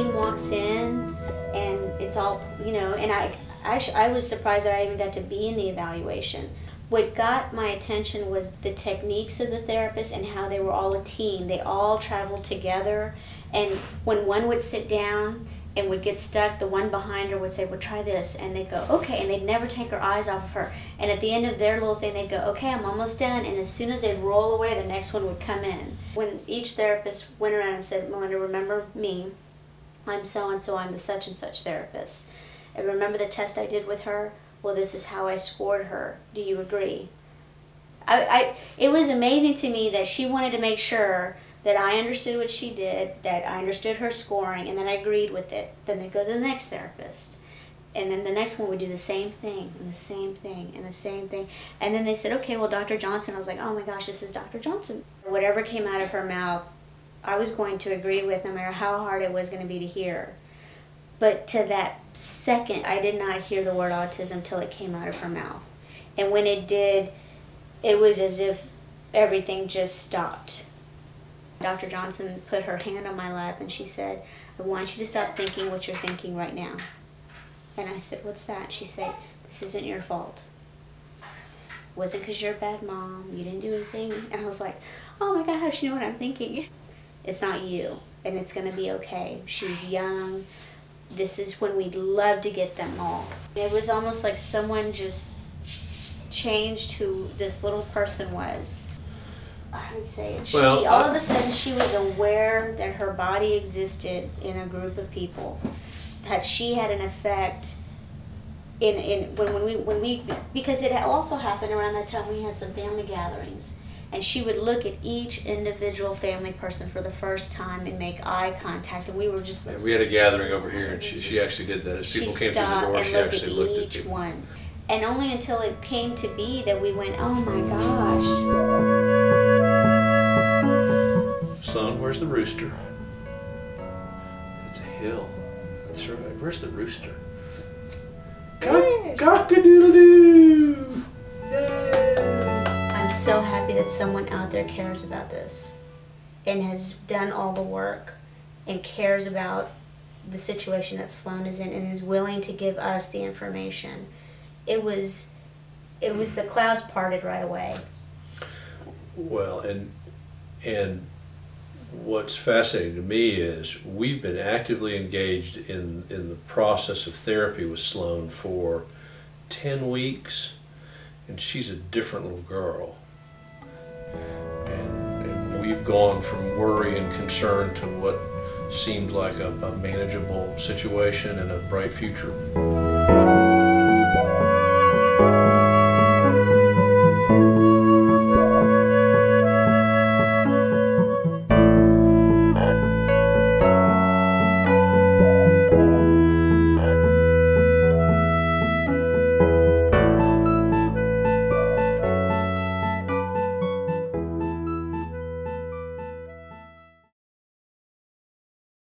team walks in and it's all, you know, and I was surprised that I even got to be in the evaluation. What got my attention was the techniques of the therapists and how they were all a team. They all traveled together, and when one would sit down and would get stuck, the one behind her would say, well, try this, and they'd go, okay, and they'd never take her eyes off of her. And at the end of their little thing, they'd go, okay, I'm almost done, and as soon as they'd roll away, the next one would come in. When each therapist went around and said, Melinda, remember me, I'm so-and-so, I'm the such-and-such therapist. And remember the test I did with her? Well, this is how I scored her. Do you agree? It was amazing to me that she wanted to make sure that I understood what she did, that I understood her scoring, and that I agreed with it. Then they'd go to the next therapist. And then the next one would do the same thing, and the same thing, and the same thing. And then they said, okay, well, Dr. Johnson. I was like, oh my gosh, this is Dr. Johnson. Whatever came out of her mouth, I was going to agree with, no matter how hard it was going to be to hear. But to that second, I did not hear the word autism till it came out of her mouth. And when it did, it was as if everything just stopped. Dr. Johnson put her hand on my lap and she said, I want you to stop thinking what you're thinking right now. And I said, what's that? She said, this isn't your fault. It wasn't because you're a bad mom, you didn't do anything. And I was like, oh my gosh, you know what I'm thinking? It's not you, and it's going to be okay. She's young. This is when we'd love to get them all. It was almost like someone just changed who this little person was. How do you say it? Well, all of a sudden she was aware that her body existed in a group of people. That she had an effect when we because it also happened around that time we had some family gatherings. And she would look at each individual family person for the first time and make eye contact, and we were just. And we had a gathering over here, and she actually did that. As people came through the door, she actually looked at each one. And only until it came to be that we went, oh my gosh. Son, where's the rooster? It's a hill. That's right. Where's the rooster? Cock-a-doodle-doo! I'm so happy that someone out there cares about this and has done all the work and cares about the situation that Sloan is in and is willing to give us the information. It was the clouds parted right away. Well, and what's fascinating to me is we've been actively engaged in the process of therapy with Sloan for 10 weeks, and she's a different little girl. And we've gone from worry and concern to what seemed like a manageable situation and a bright future.